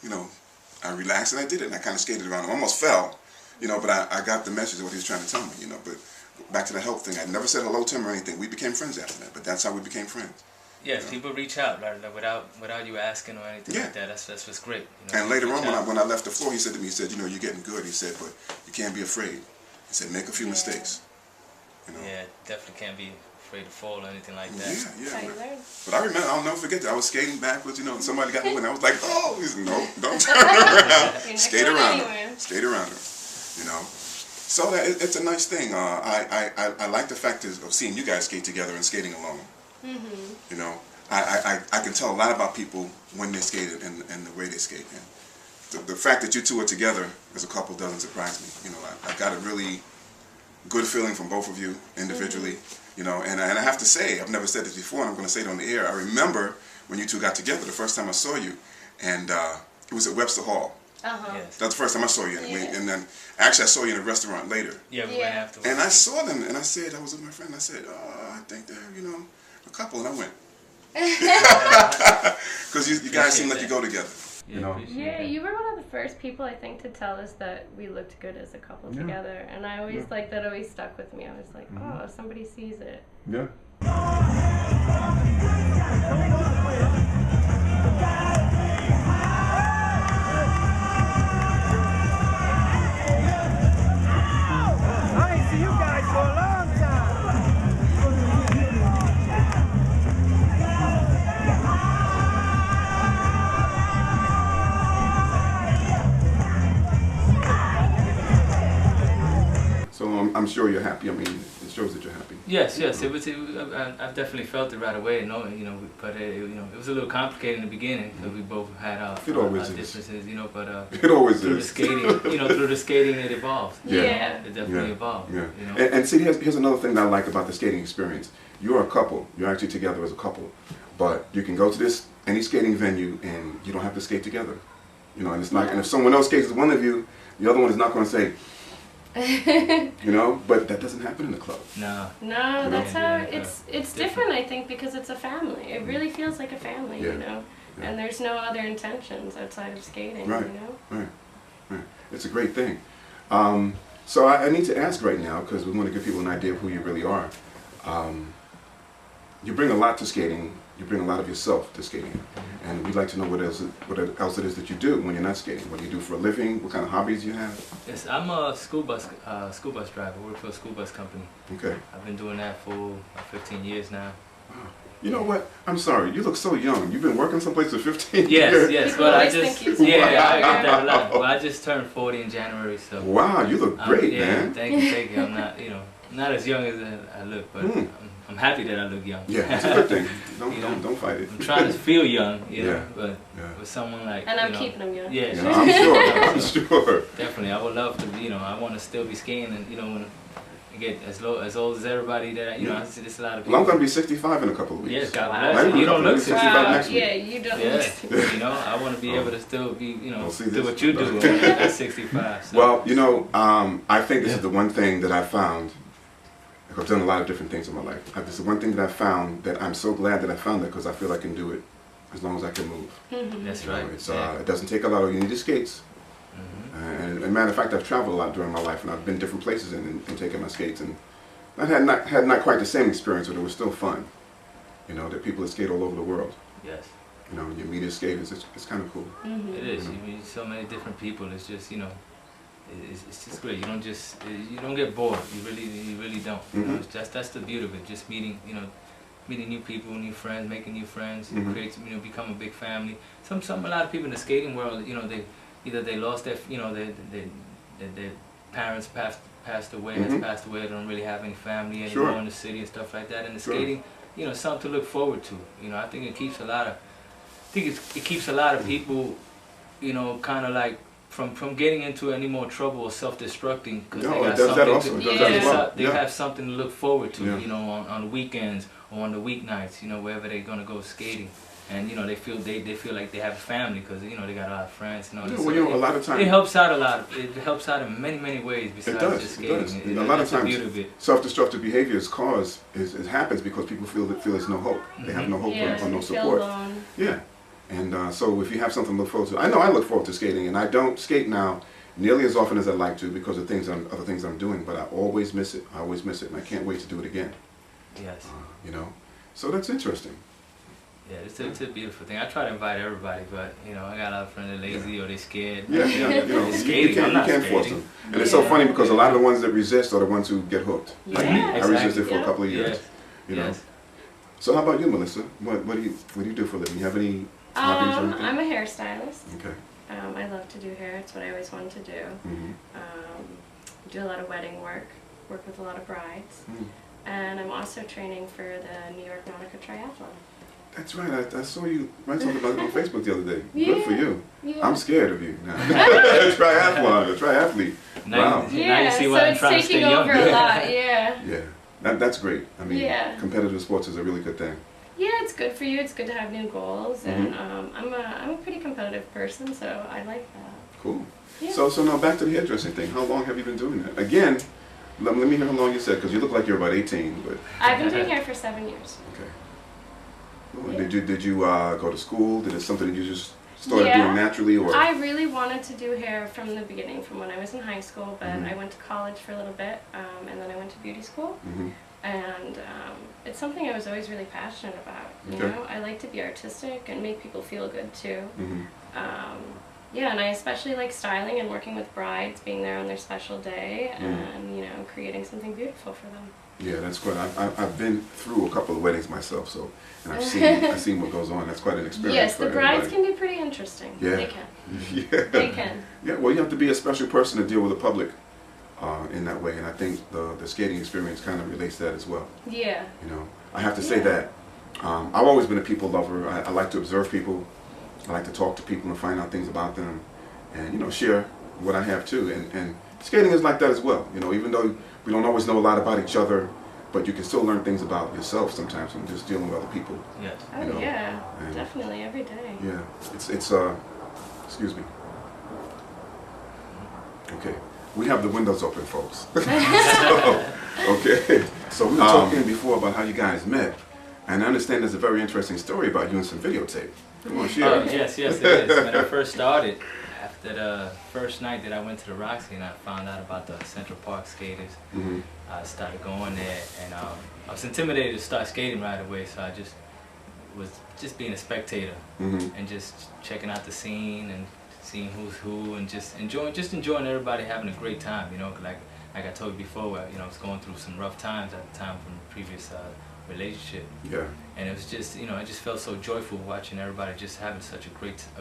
you know, I relaxed and I did it. And I kind of skated around. I almost fell, you know, but I got the message of what he was trying to tell me, you know. But back to the help thing, I never said hello to him or anything. We became friends after that, but that's how we became friends. Yeah, people reach out like, without you asking or anything like that. That's what's great. You know, and later on, when I left the floor, he said to me, he said, you know, you're getting good. He said, but you can't be afraid. He said, make a few mistakes. You know? Yeah, definitely can't be afraid to fall or anything like that. Yeah. But I remember, I'll never forget that. I was skating backwards, you know, and somebody got me and I was like, oh, he said, no, don't turn around. Skate around him. Skate around him. You know. So that it's a nice thing. I like the fact of seeing you guys skate together and skating alone. You know, I can tell a lot about people when they skate and the way they skate. And the fact that you two are together as a couple doesn't surprise me. You know, I got a really good feeling from both of you individually. You know, and I have to say, I've never said this before, and I'm going to say it on the air. I remember when you two got together the first time I saw you, and it was at Webster Hall. Yes. That's the first time I saw you, and then actually I saw you in a restaurant later. Yeah, we went afterwards. And I saw them, and I said, I was with my friend. I said, I think they're, you know, a couple, and I went, because you guys seem like you go together. You know. Yeah, you were one of the first people I think to tell us that we looked good as a couple together, and I always like that. Always stuck with me. I was like, oh, somebody sees it. Yeah. So I'm sure you're happy. I mean, it shows that you're happy. Yes. It was. I definitely felt it right away. You know, but it was a little complicated in the beginning because we both had our differences. You know, but it always through is. the skating, through the skating, it evolved. Yeah. It definitely evolved. Yeah. You know? And see, here's another thing that I like about the skating experience. You're a couple. You're actually together as a couple, but you can go to any skating venue and you don't have to skate together. You know, and it's not. And if someone else skates with one of you, the other one is not going to say. You know, but that doesn't happen in the club. No, that's how it's different. I think because it's a family. It really feels like a family, you know. Yeah. And there's no other intentions outside of skating. Right. You know. Right. It's a great thing. So I need to ask right now because we want to give people an idea of who you really are. You bring a lot to skating. You bring a lot of yourself to skating, and we'd like to know what else it is that you do when you're not skating. What do you do for a living? What kind of hobbies you have? Yes, I'm a school bus driver. I work for a school bus company. Okay. I've been doing that for about 15 years now. Wow. You know what? I'm sorry. You look so young. You've been working someplace for 15 years. Yes. But I just I get that a lot. Well, I just turned 40 in January, so. Wow, you look great, man. Thank you. I'm not, not as young as I look, but I'm happy that I look young. Yeah, it's a good thing. Don't fight it. I'm trying to feel young, but with someone like. And I'm keeping them young. Yeah, I'm sure. Definitely, I would love to. I want to still be skating, and when I get as old as everybody that I see this a lot of people. Well, I'm gonna be 65 in a couple of weeks. Yes, God bless you. You don't look 65 next week. Yeah, you don't. I want to be able to still be, do what you do at 65. So. Well, I think this is the one thing that I found. I've done a lot of different things in my life. This is one thing that I found that I'm so glad that I found it because I feel I can do it as long as I can move. That's right. It doesn't take a lot. You need the skates. And as a matter of fact, I've traveled a lot during my life, and I've been different places and taken my skates. And I had not quite the same experience, but it was still fun. That people that skate all over the world. Yes. You meet as skaters. It's kind of cool. It is. You meet so many different people. It's just it's just great. You don't get bored. You really don't. That's the beauty of it. Just meeting new people, new friends, making new friends, create become a big family. A lot of people in the skating world, they lost their their parents passed away, has passed away. They don't really have any family anymore in the city and stuff like that. And the skating, something to look forward to. I think it keeps a lot of people, kind of like. From getting into any more trouble or self-destructing because they have something to look forward to, on the weekends or on the weeknights, wherever they're gonna go skating, and they feel like they have a family because they got a lot of friends. A lot of times it helps out a lot. It helps out in many ways besides just skating. A lot of times self-destructive behavior happens because people feel there's no hope. They have no hope or no support. And so if you have something to look forward to, I know I look forward to skating, and I don't skate now nearly as often as I'd like to because of other things I'm doing, but I always miss it. I always miss it, and I can't wait to do it again. Yes. You know, so that's interesting. Yeah, it's a beautiful thing. I try to invite everybody, but you know, I got a lot of friends that are lazy or they scared. Yeah, you know, you can't force them. And it's so funny because a lot of the ones that resist are the ones who get hooked. Yeah. Like me, I Exactly. resisted for a couple of years. Yes. You know. Yes. So how about you, Melissa? What do you do for a living? You have any hobbies or anything? I'm a hairstylist. Okay. I love to do hair. It's what I always wanted to do. Do a lot of wedding work with a lot of brides. And I'm also training for the New York Nautica Triathlon. That's right. I saw you talking about it on Facebook the other day. Yeah. Good for you. Yeah. I'm scared of you now. Triathlon, a triathlete. Now, Wow. now you see why I'm trying to stay young. Over a lot. Yeah. Yeah. That's great. I mean, competitive sports is a really good thing. Yeah, it's good for you. It's good to have new goals, and I'm a pretty competitive person, so I like that. Cool. Yeah. So now back to the hairdressing thing. How long have you been doing that? Again, let me hear how long you said, because you look like you're about 18. But I've been doing hair for 7 years. okay. Cool. Yeah. Did you go to school? Did it something that you just started doing naturally, or? I really wanted to do hair from the beginning, from when I was in high school, but I went to college for a little bit, and then I went to beauty school. And it's something I was always really passionate about. You know, I like to be artistic and make people feel good too. Yeah, and I especially like styling and working with brides, being there on their special day, and you know, creating something beautiful for them. Yeah, that's good. I've been through a couple of weddings myself, so and I've seen what goes on. That's quite an experience. Yes, for the brides everybody. can be pretty interesting. Yeah. They can. Yeah. They can. Yeah. Well, you have to be a special person to deal with the public in that way, and I think the skating experience kind of relates to that as well. Yeah. You know, I have to say that I've always been a people lover. I like to observe people. I like to talk to people and find out things about them, and you know, share what I have too. And skating is like that as well. You know, even though we don't always know a lot about each other, but you can still learn things about yourself sometimes from just dealing with other people. Yes. Oh, you know, yeah. and Definitely every day. yeah, it's excuse me. Okay, we have the windows open, folks. Okay, so we were talking before about how you guys met, and I understand there's a very interesting story about you and some videotape. Come on, share. Yes, it is. When I first started, after the first night that I went to the Roxy and I found out about the Central Park skaters, I started going there, and I was intimidated to start skating right away, so I was being a spectator and just checking out the scene and seeing who's who and just enjoying everybody having a great time, you know, like I told you before, you know, I was going through some rough times at the time from the previous relationship. Yeah. And it was just, you know, I just felt so joyful watching everybody just having such a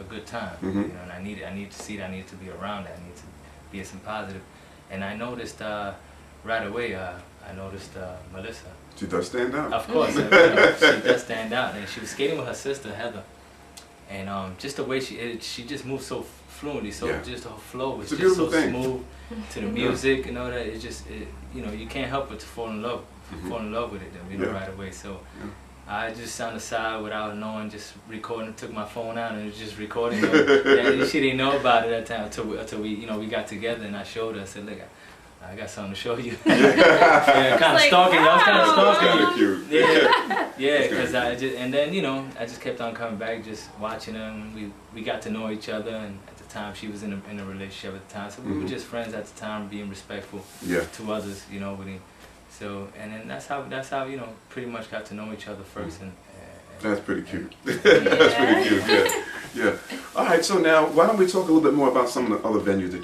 good time. You know, and I needed to see that, I needed to be around that, I needed to be some positive. And I noticed right away, I noticed Melissa. She does stand out. Of course, you know, she does stand out. And she was skating with her sister Heather, and just the way she just moved so fluently, so just her flow was just so smooth to the music, you know, that it just, you know, you can't help but to fall in love with it, you know, right away. So I just on the side without knowing, just recording, took my phone out and was just recording. She didn't know about it at that time until we, you know, we got together and I showed her. I said, look, I got something to show you. Yeah, kind of stalking. I was kind of stalking you. Yeah, because and then, you know, I just kept on coming back, just watching them. We got to know each other, and at the time she was in a relationship at the time, so we were just friends at the time, being respectful to others, you know, with him. So, and then that's how you know, pretty much got to know each other first. And that's pretty cute. That's pretty cute. Yeah. All right. So now, why don't we talk a little bit more about some of the other venues you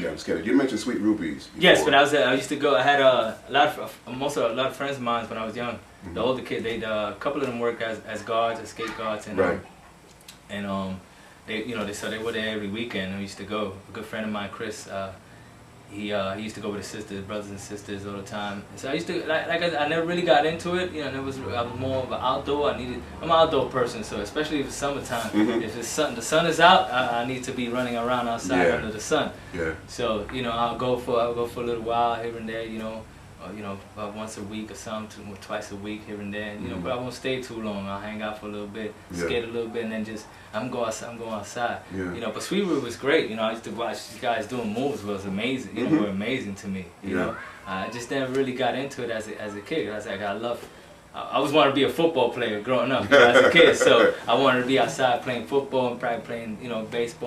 got skated? You mentioned Sweet Rubies before. Yes, when I used to go. I had a lot of friends of mine when I was young. The older kids, a couple of them work as guards, as skate guards, and they, you know, they were there every weekend. And we used to go. A good friend of mine, Chris. He used to go with his sisters, brothers and sisters all the time. And so I used to, I never really got into it, you know, I was more of an outdoor. I'm an outdoor person, so especially if it's summertime, if the sun is out, I need to be running around outside under the sun. Yeah. So, you know, I'll go for a little while here and there, you know, about once a week or something, twice a week here and there, you know, but I won't stay too long. I'll hang out for a little bit, skate a little bit, and then just, I'm going outside. You know, but Sweet Root was great, you know, I used to watch these guys doing moves, was amazing, you know, were amazing to me, you know. I just never really got into it as a kid. I was like, I I always wanted to be a football player growing up, as a kid. So I wanted to be outside playing football and probably playing, baseball.